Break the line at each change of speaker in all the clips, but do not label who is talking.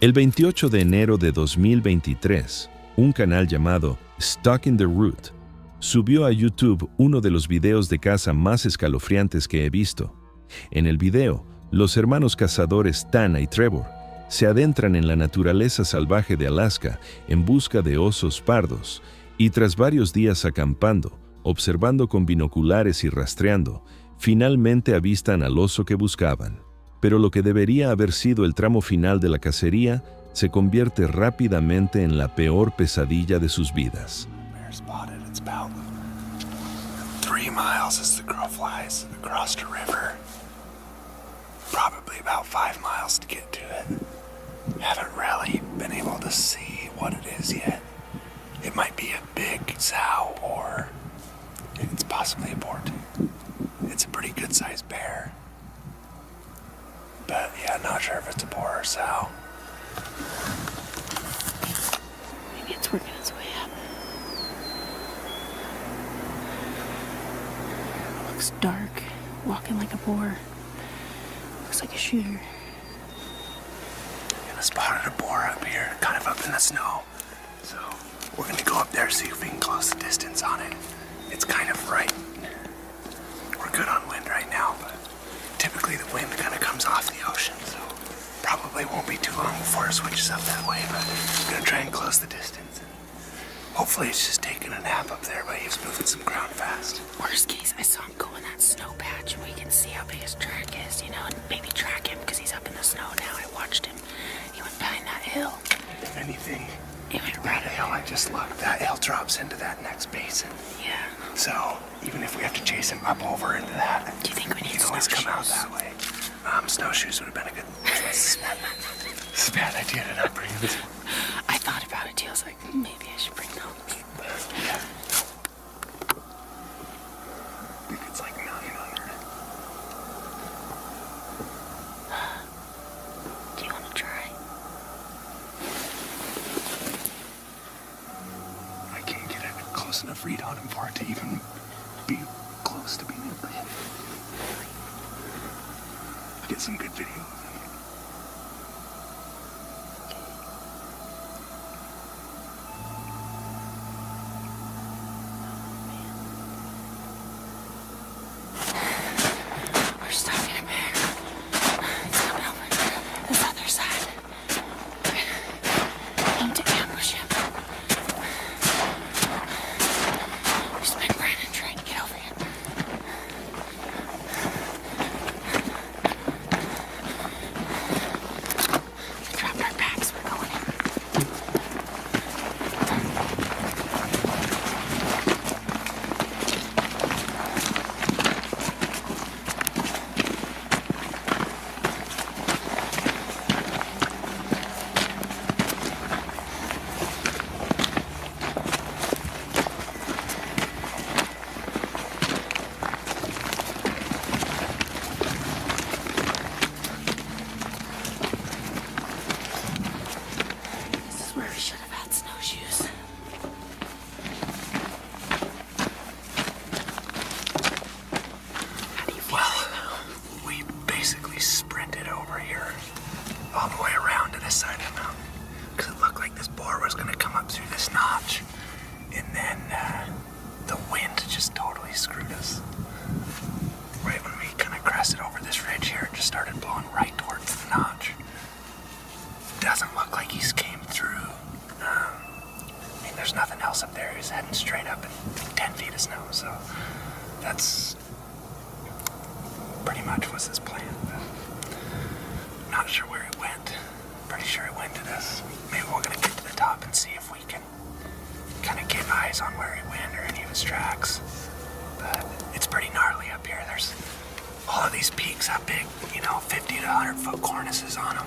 El 28 de enero de 2023, un canal llamado Stuck in the Root subió a YouTube uno de los videos de caza más escalofriantes que he visto. En el video, los hermanos cazadores Tana y Trevor se adentran en la naturaleza salvaje de Alaska en busca de osos pardos y tras varios días acampando, observando con binoculares y rastreando, finalmente avistan al oso que buscaban. Pero lo que debería haber sido el tramo final de la cacería se convierte rápidamente en la peor pesadilla de sus vidas.
3 miles as the crow flies across the river. Probably about 5 miles to get to it. Haven't really been able to see what it is yet. It might be a big sow or it's possibly a boar too. It's a pretty good sized bear. But yeah, not sure if it's a boar or sow.
Maybe it's working its way up. Looks dark, walking like a boar. Looks like a shooter.
I spotted a boar up here, kind of up in the snow. So we're gonna go up there, see if we can close the distance on it. It's kind of right. We're good on wind right now, but typically the wind kind of comes off the ocean, so probably won't be too long before it switches up that way, but I'm gonna try and close the distance. Hopefully it's just taking a nap up there, but he was moving some ground fast.
Worst case, I saw him go in that snow patch and we can see how big his track is, you know, and maybe track him because he's up in the snow now. I watched him. He went behind that hill.
If anything,
He went
that
right
hill I just looked, that hill drops into that next basin.
Yeah.
So even if we have to chase him up over into that,
Do you think we
he
need
can always come out
snowshoes?
that way. Snowshoes would have been a good choice. It's a bad idea to not bring this one.
I thought about it too. I was like, maybe I should bring those.
Yeah. I think it's like 900.
Do you want to try?
I can't get a close enough read on him for it to even be close to being able to hit. I'll get some good video of him.
We're stopping him here. He's coming over this other side. Aim to ambush him. There's been Brandon trying to get over here. We dropped our packs. We're going in. This is where we should have had snowshoes. How do you feel
Well,
right now?
we basically sprinted over here all the way around to this side of the mountain because it looked like this boar was going to come up through this notch, and then the wind just totally screwed us. Right when we kind of crested over this ridge here, it just started blowing right towards the notch. Doesn't look like he's came through. I mean, there's nothing else up there. He's heading straight up in 10 feet of snow, so that's pretty much was his plan. But not sure where he went. Pretty sure he went to this. Maybe we're gonna get to the top and see if we can kind of get eyes on where he went or any of his tracks. But it's pretty gnarly up here. There's all of these peaks have big, 50 to 100 foot cornices on them.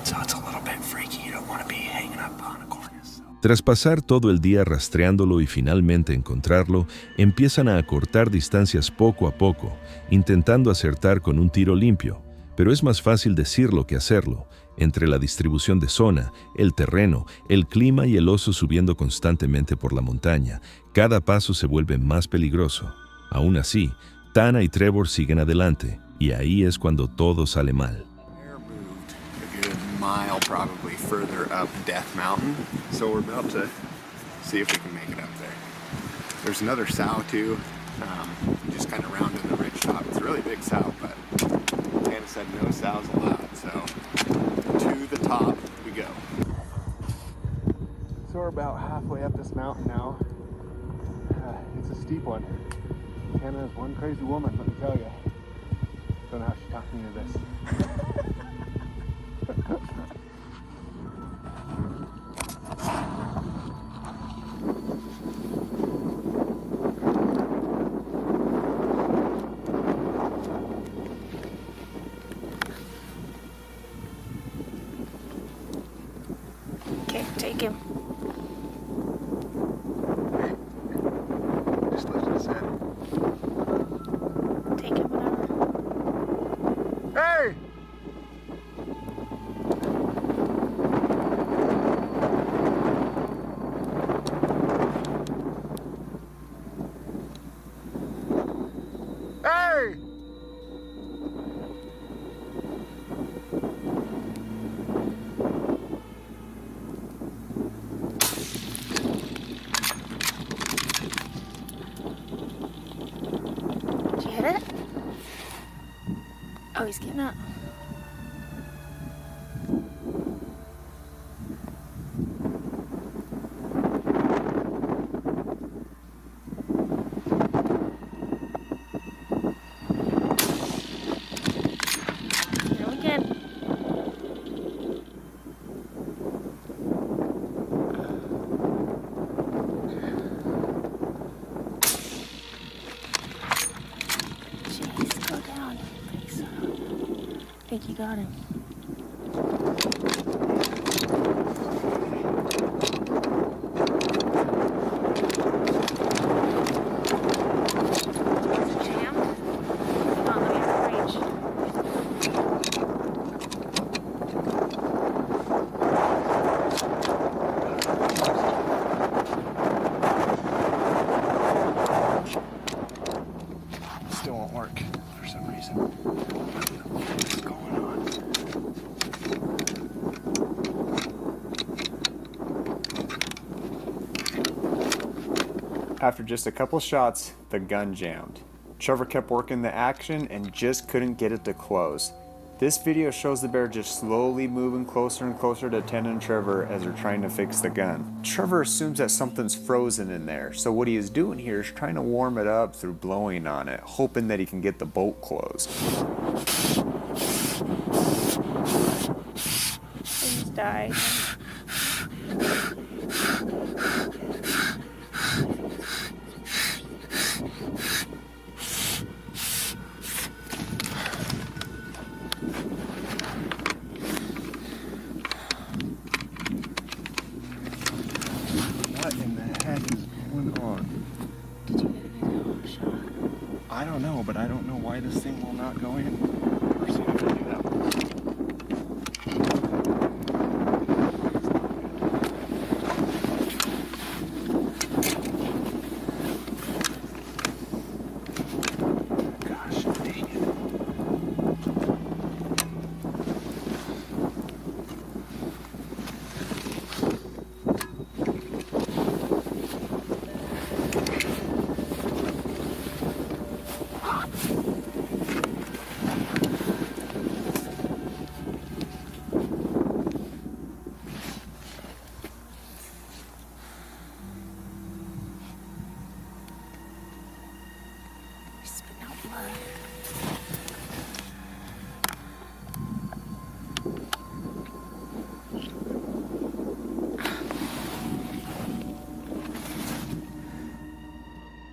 So it's a little bit freaky. You don't want to be hanging up on a cornice.
Tras pasar todo el día rastreándolo y finalmente encontrarlo, empiezan a acortar distancias poco a poco, intentando acertar con un tiro limpio. Pero es más fácil decirlo que hacerlo. Entre la distribución de zona, el terreno, el clima y el oso subiendo constantemente por la montaña, cada paso se vuelve más peligroso. Aún así, Tana y Trevor siguen adelante, y ahí es cuando todo sale mal.
Bear moved a good mile probably further up Death Mountain. So we're about to see if we can make it up there. There's another sow too, just kind of rounding the ridge top. It's a really big sow, but Hannah said no sows allowed, so to the top we go. So we're about halfway up this mountain now. It's a steep one. Hannah is one crazy woman, let me tell you. Don't know how she talked me into this.
Okay, take him.
Just lifted his head.
Take him, whatever.
Hey! Hey!
Did you hit it? Oh, he's getting up. Go again. Jeez, go down. I think you got him. Is it jammed? Come on, let me have a reach.
Still won't work for some reason. What's going on? After just a couple shots, the gun jammed. Trevor kept working the action and just couldn't get it to close. This video shows the bear just slowly moving closer and closer to Ted and Trevor as they're trying to fix the gun. Trevor assumes that something's frozen in there, so what he is doing here is trying to warm it up through blowing on it, hoping that he can get the bolt closed.
Please die.
What in the heck is going on?
Did you get a good shot?
I don't know, but I don't know why this thing will not go in. Never seen it do that. Gosh, dang it.
You're spitting out blood.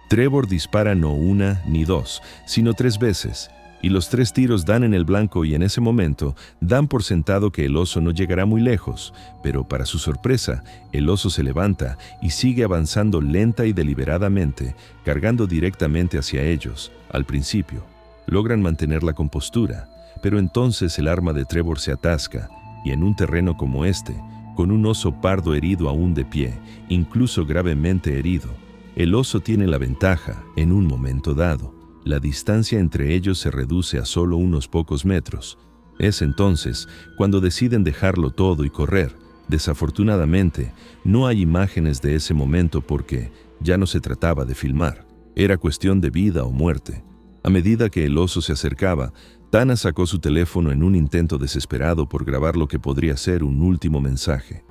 Trevor dispara no una ni dos, sino 3 veces, y los 3 tiros dan en el blanco y en ese momento dan por sentado que el oso no llegará muy lejos, pero para su sorpresa, el oso se levanta y sigue avanzando lenta y deliberadamente, cargando directamente hacia ellos. Al principio, logran mantener la compostura, pero entonces el arma de Trevor se atasca, y en un terreno como este, con un oso pardo herido aún de pie, incluso gravemente herido, el oso tiene la ventaja en un momento dado. La distancia entre ellos se reduce a solo unos pocos metros. Es entonces cuando deciden dejarlo todo y correr. Desafortunadamente, no hay imágenes de ese momento porque ya no se trataba de filmar. Era cuestión de vida o muerte. A medida que el oso se acercaba, Tana sacó su teléfono en un intento desesperado por grabar lo que podría ser un último mensaje.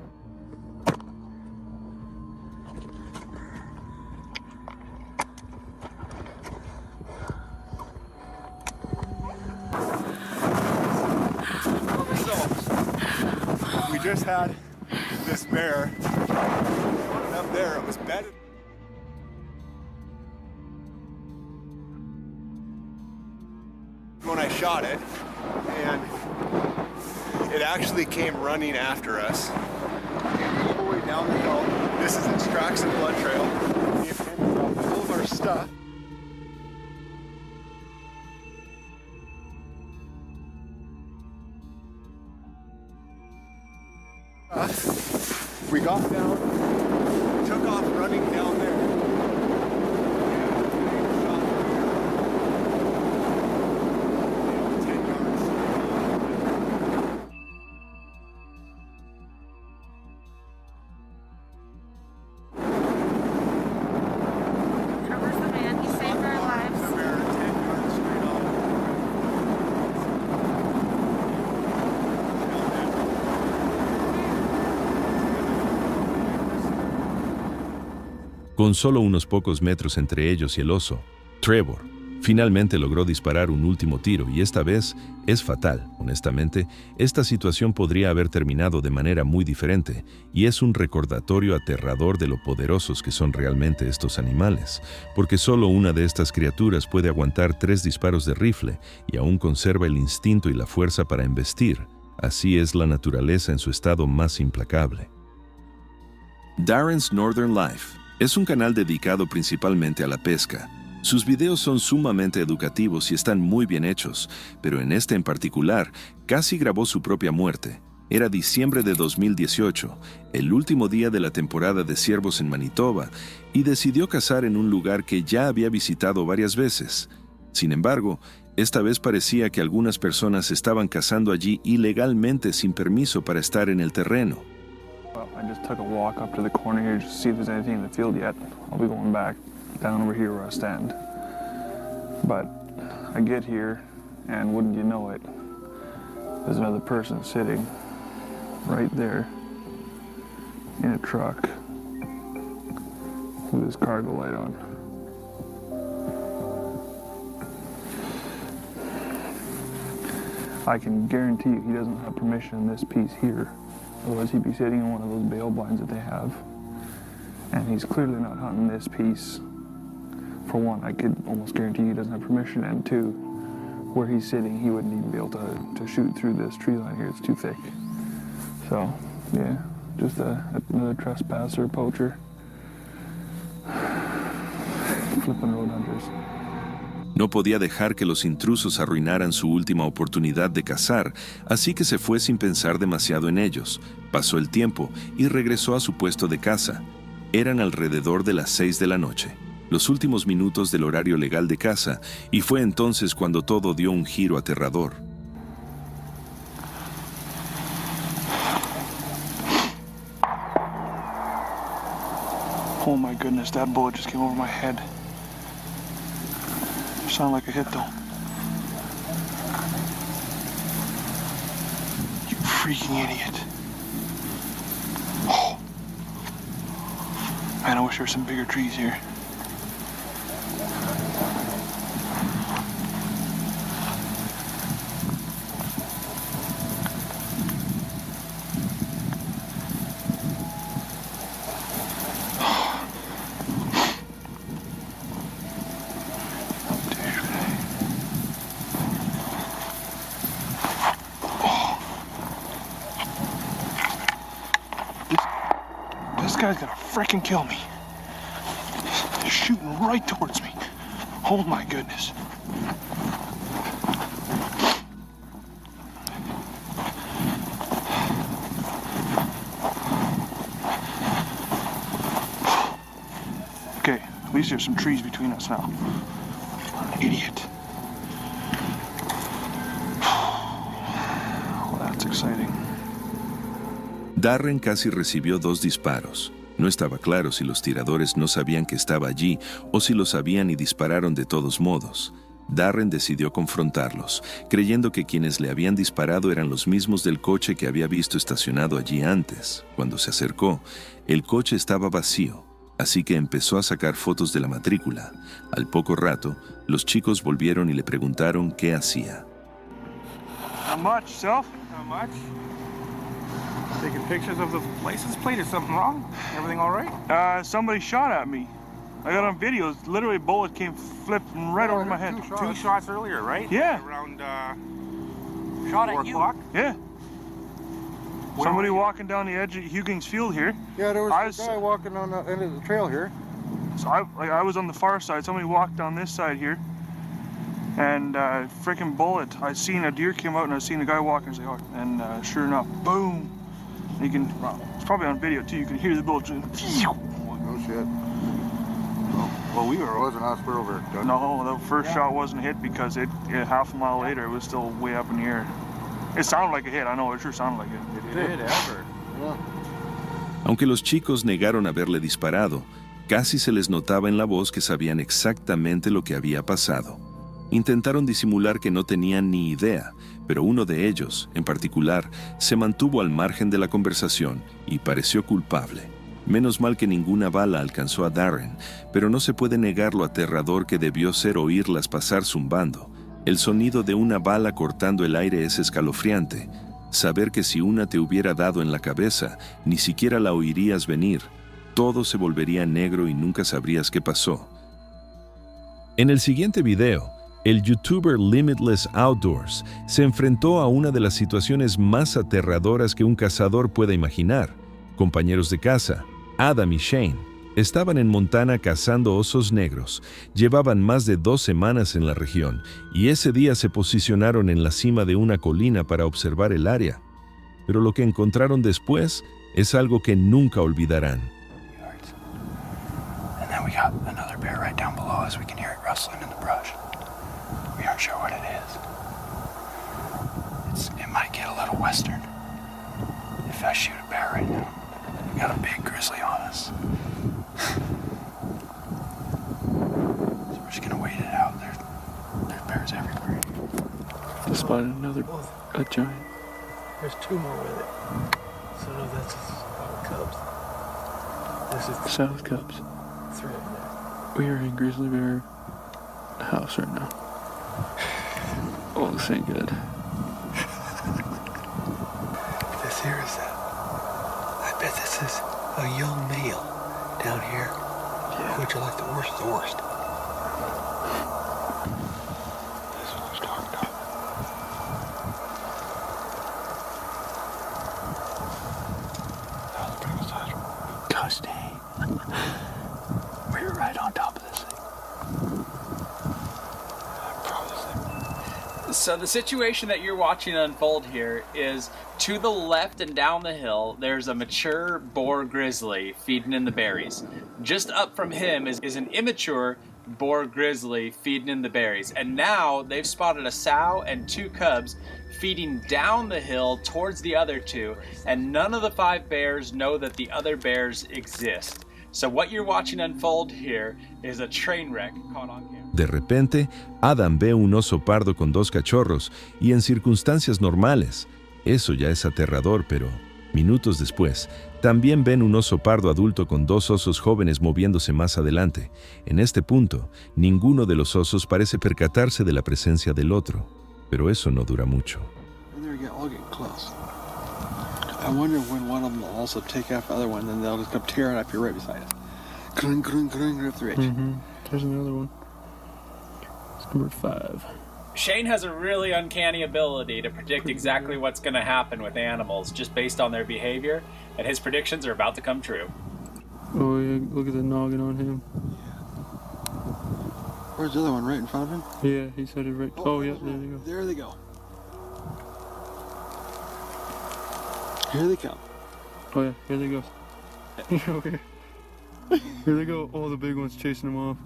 We just had this bear up there. It was bedded. When I shot it, and it actually came running after us. All the way down the hill. This is its tracks and blood trail. We have ended up full of our stuff. We got down, took off running down there.
Trevor's the man. He saved our lives.
Con solo unos pocos metros entre ellos y el oso, Trevor finalmente logró disparar un último tiro y esta vez es fatal. Honestamente, esta situación podría haber terminado de manera muy diferente y es un recordatorio aterrador de lo poderosos que son realmente estos animales, porque solo una de estas criaturas puede aguantar 3 disparos de rifle y aún conserva el instinto y la fuerza para embestir. Así es la naturaleza en su estado más implacable. Darren's Northern Life es un canal dedicado principalmente a la pesca. Sus videos son sumamente educativos y están muy bien hechos, pero en este en particular, casi grabó su propia muerte. Era diciembre de 2018, el último día de la temporada de ciervos en Manitoba, y decidió cazar en un lugar que ya había visitado varias veces. Sin embargo, esta vez parecía que algunas personas estaban cazando allí ilegalmente sin permiso para estar en el terreno.
I just took a walk up to the corner here just to see if there's anything in the field yet. I'll be going back down over here where I stand. But I get here, and wouldn't you know it, there's another person sitting right there in a truck with his cargo light on. I can guarantee you he doesn't have permission in this piece here. Otherwise he'd be sitting in one of those bail blinds that they have. And he's clearly not hunting this piece. For one, I could almost guarantee he doesn't have permission. And two, where he's sitting, he wouldn't even be able to shoot through this tree line here. It's too thick. So, yeah, just another trespasser, poacher. Flipping road hunters.
No podía dejar que los intrusos arruinaran su última oportunidad de cazar, así que se fue sin pensar demasiado en ellos. Pasó el tiempo y regresó a su puesto de caza. Eran alrededor de las 6 de la noche, los últimos minutos del horario legal de caza, y fue entonces cuando todo dio un giro aterrador.
Oh my goodness, that bullet just came over my head. Sound like a hit though. You freaking idiot. Oh. Man, I wish there were some bigger trees here. This guy's gonna frickin' kill me. He's shooting right towards me. Oh my goodness. Okay, at least there's some trees between us now. Idiot.
Darren casi recibió 2 disparos. No estaba claro si los tiradores no sabían que estaba allí o si lo sabían y dispararon de todos modos. Darren decidió confrontarlos, creyendo que quienes le habían disparado eran los mismos del coche que había visto estacionado allí antes. Cuando se acercó, el coche estaba vacío, así que empezó a sacar fotos de la matrícula. Al poco rato, los chicos volvieron y le preguntaron qué hacía.
Not much, self? Not much. Taking pictures of the license plate. Is something wrong? Everything all right? Somebody shot at me. I got on video. Literally, a bullet came flipping right over my head.
Two shots earlier, right?
Yeah.
Around
Shot
4
at you.
o'clock?
Yeah. Somebody walking down the edge of Huggins Field here.
Yeah, there was a guy walking on the end of the trail here.
So I was on the far side. Somebody walked down this side here. And freaking bullet. I seen a deer came out and I seen a guy walking. And sure enough, boom. You can, it's probably on video too. You can hear the bullet.
No shit.
Well, we were.
It wasn't us. We're over there.
No, the first shot wasn't hit because it half a mile later it was still way up in the air. It sounded like a hit. I know it sure sounded like it.
It did ever. Yeah.
Aunque los chicos negaron haberle disparado, casi se les notaba en la voz que sabían exactamente lo que había pasado. Intentaron disimular que no tenían ni idea, pero uno de ellos, en particular, se mantuvo al margen de la conversación y pareció culpable. Menos mal que ninguna bala alcanzó a Darren, pero no se puede negar lo aterrador que debió ser oírlas pasar zumbando. El sonido de una bala cortando el aire es escalofriante. Saber que si una te hubiera dado en la cabeza, ni siquiera la oirías venir. Todo se volvería negro y nunca sabrías qué pasó. En el siguiente video, el youtuber Limitless Outdoors se enfrentó a una de las situaciones más aterradoras que un cazador pueda imaginar. Compañeros de caza, Adam y Shane, estaban en Montana cazando osos negros. Llevaban más de 2 semanas en la región y ese día se posicionaron en la cima de una colina para observar el área. Pero lo que encontraron después es algo que nunca olvidarán.
And then we got another bear right down below us. We can hear it rustling in the brush. We aren't sure what it is. It might get a little western if I shoot a bear right now. We got a big grizzly on us. So we're just gonna wait it out. There's bears everywhere.
Just spotted a giant.
There's 2 more with it. So no, that's cubs. This is
South Cubs.
3 of them.
We are in grizzly bear house right now. Oh, this ain't good.
This here is I bet this is a young male down here. Yeah. Which are like the worst of the worst. This one's talking about. That was pretty good. Gosh dang. We were right on top of this thing. I promise.
So the situation that you're watching unfold here is to the left and down the hill, there's a mature boar grizzly feeding in the berries. Just up from him is an immature boar grizzly feeding in the berries. And now they've spotted a sow and 2 cubs feeding down the hill towards the other 2, and none of the 5 bears know that the other bears exist. So what you're watching unfold here is a train wreck caught on camera.
De repente, Adam ve un oso pardo con 2 cachorros y en circunstancias normales. Eso ya es aterrador, pero minutos después, también ven un oso pardo adulto con 2 osos jóvenes moviéndose más adelante. En este punto, ninguno de los osos parece percatarse de la presencia del otro, pero eso no dura mucho.
All getting close. I wonder when one of them will also take after the other one, then they'll just come tearing up here right beside us. Grung, grung, grung, right up the ridge.
Mm-hmm. There's another one. It's number 5.
Shane has a really uncanny ability to predict exactly what's going to happen with animals just based on their behavior, and his predictions are about to come true.
Oh yeah, look at the noggin on him.
Where's the other one? Right in front of him?
Yeah, he said it right. Oh yeah, there they go.
There they go. Here they come.
Oh yeah, here they go. Over here. Here they go. Oh, the big one's chasing them off.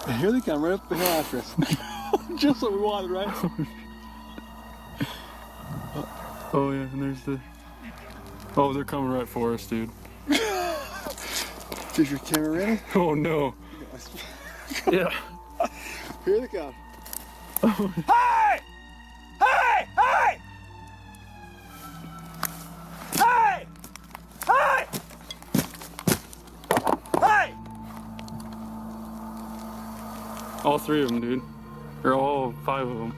And here they come, right up the hill after us. Just what we wanted, right?
Oh yeah, and there's the... Oh, they're coming right for us, dude.
Is your camera ready?
Oh no. Yeah.
Here they come.
Hey! Hey! Hey! Hey! Hey! Hey!
All three of them, dude. Or all 5 of them.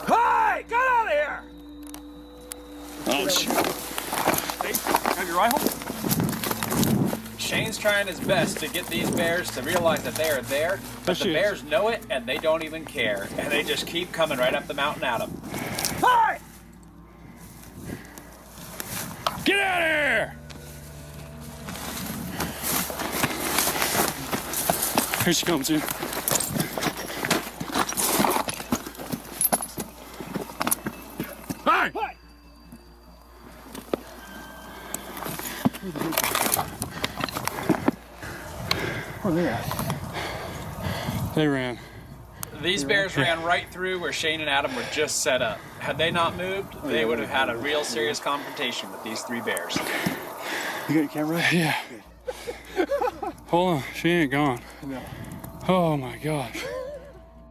Hey! Get out of here!
Oh, shoot.
Have your rifle?
Shane's trying his best to get these bears to realize that they are there, but the bears know it and they don't even care, and they just keep coming right up the mountain at them.
Hey!
Get out of here! Here she comes, dude. Hey!
Hey!
Where they at? They ran.
These bears ran right through where Shane and Adam were just set up. Had they not moved, they would have had a real serious confrontation with these 3 bears.
You got your camera?
Yeah. Hold on, she ain't gone.
No.
Oh my gosh.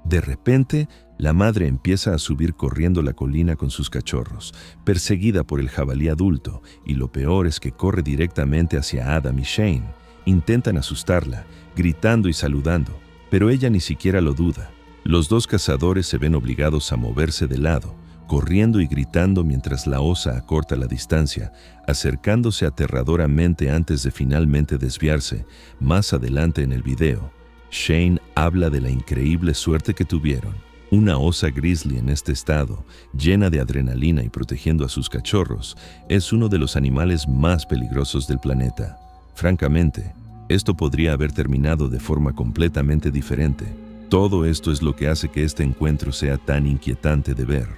De repente, la madre empieza a subir corriendo la colina con sus cachorros, perseguida por el jabalí adulto, y lo peor es que corre directamente hacia Adam y Shane. Intentan asustarla, gritando y saludando, pero ella ni siquiera lo duda. Los 2 cazadores se ven obligados a moverse de lado, corriendo y gritando mientras la osa acorta la distancia, acercándose aterradoramente antes de finalmente desviarse. Más adelante en el video, Shane habla de la increíble suerte que tuvieron. Una osa grizzly en este estado, llena de adrenalina y protegiendo a sus cachorros, es uno de los animales más peligrosos del planeta. Francamente, esto podría haber terminado de forma completamente diferente. Todo esto es lo que hace que este encuentro sea tan inquietante de ver.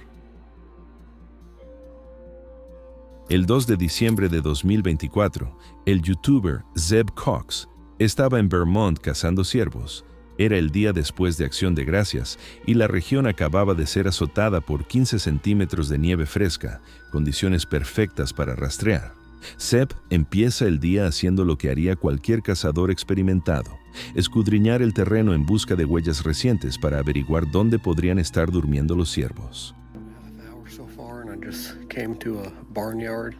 El 2 de diciembre de 2024, el youtuber Zeb Cox estaba en Vermont cazando ciervos. Era el día después de Acción de Gracias y la región acababa de ser azotada por 15 centímetros de nieve fresca, condiciones perfectas para rastrear. Zeb empieza el día haciendo lo que haría cualquier cazador experimentado: escudriñar el terreno en busca de huellas recientes para averiguar dónde podrían estar durmiendo los ciervos.
So far, and I just came to a barnyard.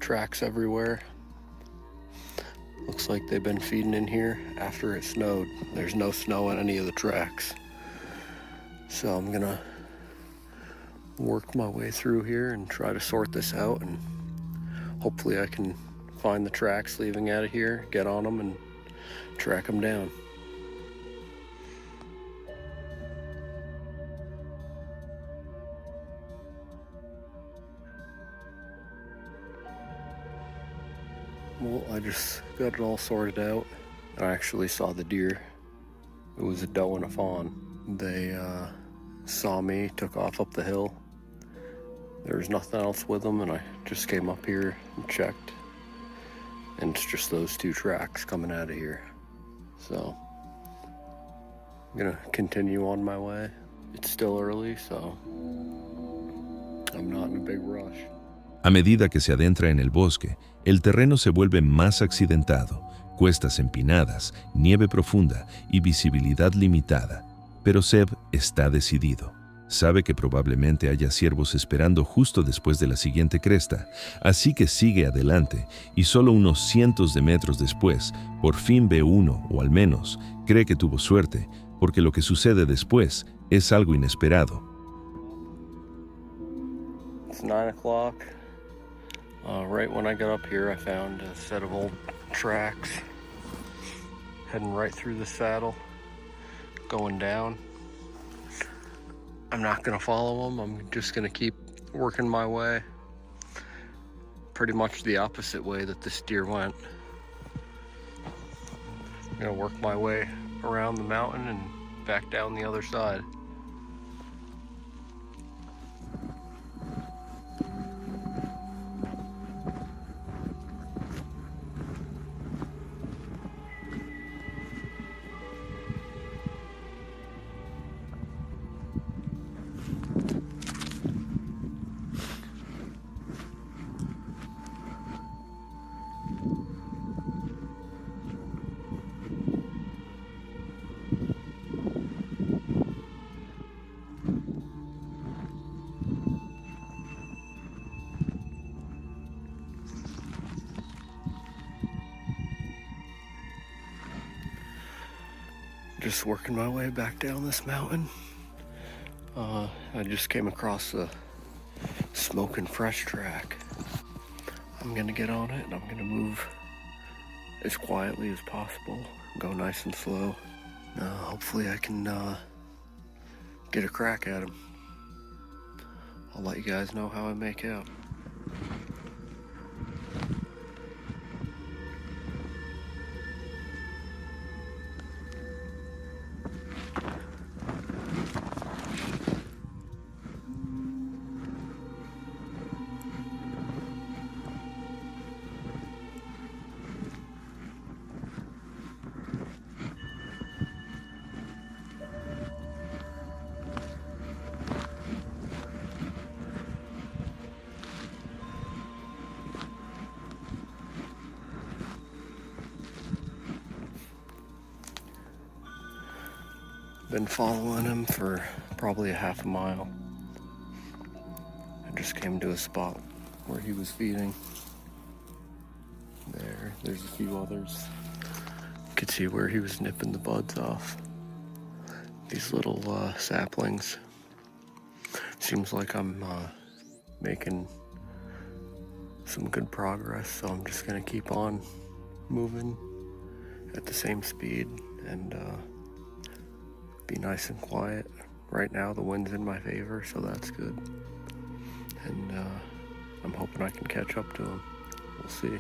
Tracks everywhere. Looks like they've been feeding in here after it snowed. There's no snow on any of the tracks. So I'm gonna work my way through here and try to sort this out, and hopefully I can find the tracks leaving out of here, get on them, and track them down. Well, I just got it all sorted out. I actually saw the deer. It was a doe and a fawn. They saw me, took off up the hill. There was nothing else with them, and I just came up here and checked. And it's just those 2 tracks coming out of here. So I'm gonna continue on my way. It's still early, so I'm not in a big rush.
A medida que se adentra en el bosque, el terreno se vuelve más accidentado, cuestas empinadas, nieve profunda y visibilidad limitada. Pero Zeb está decidido. Sabe que probablemente haya ciervos esperando justo después de la siguiente cresta, así que sigue adelante y solo unos cientos de metros después, por fin ve uno, o al menos cree que tuvo suerte, porque lo que sucede después es algo inesperado.
It's 9 o'clock. Right when I got up here, I found a set of old tracks heading right through the saddle, going down. I'm not gonna follow them. I'm just gonna keep working my way, pretty much the opposite way that this deer went. I'm gonna work my way around the mountain and back down the other side. just working my way back down this mountain. I just came across the Smoking Fresh track. I'm gonna get on it and I'm gonna move as quietly as possible, go nice and slow. Hopefully I can get a crack at him. I'll let you guys know how I make out. Been following him for probably a half a mile. I just came to a spot where he was feeding. There's a few others. You could see where he was nipping the buds off. These little saplings. Seems like I'm making some good progress, so I'm just gonna keep on moving at the same speed and be nice and quiet. Right now the wind's in my favor, so that's good. And I'm hoping I can catch up to him. We'll see.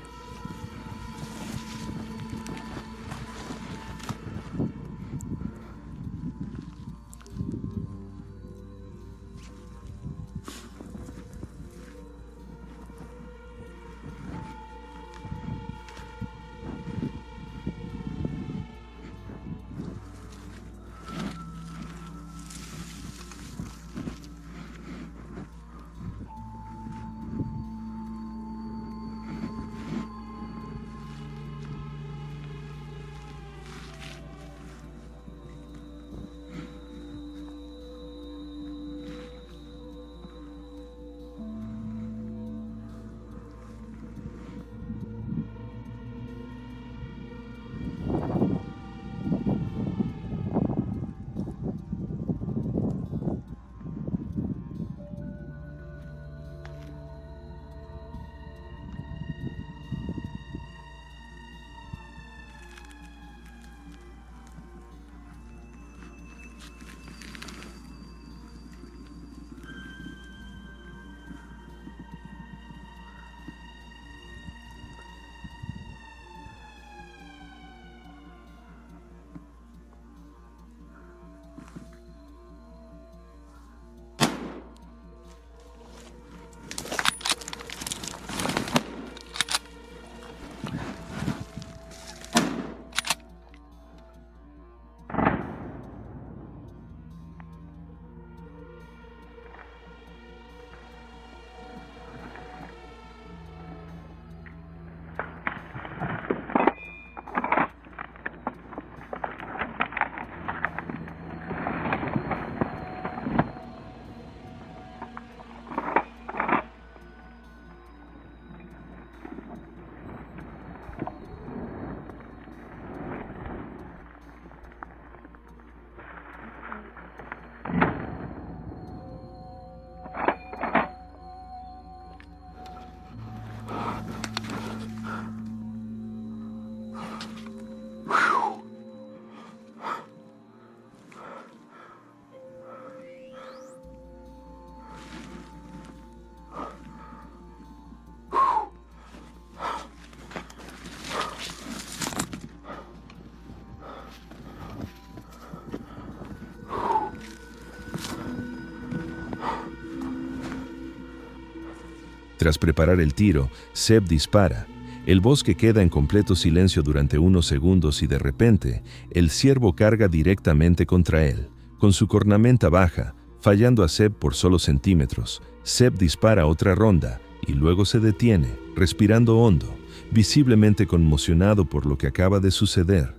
Tras preparar el tiro, Seb dispara. El bosque queda en completo silencio durante unos segundos y de repente, el ciervo carga directamente contra él. Con su cornamenta baja, fallando a Seb por solo centímetros, Seb dispara otra ronda y luego se detiene, respirando hondo, visiblemente conmocionado por lo que acaba de suceder.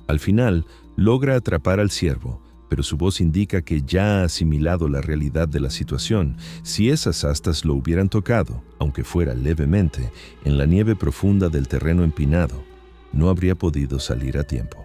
Al final, logra atrapar al ciervo, pero su voz indica que ya ha asimilado la realidad de la situación. Si esas astas lo hubieran tocado, aunque fuera levemente, en la nieve profunda del terreno empinado, no habría podido salir a tiempo.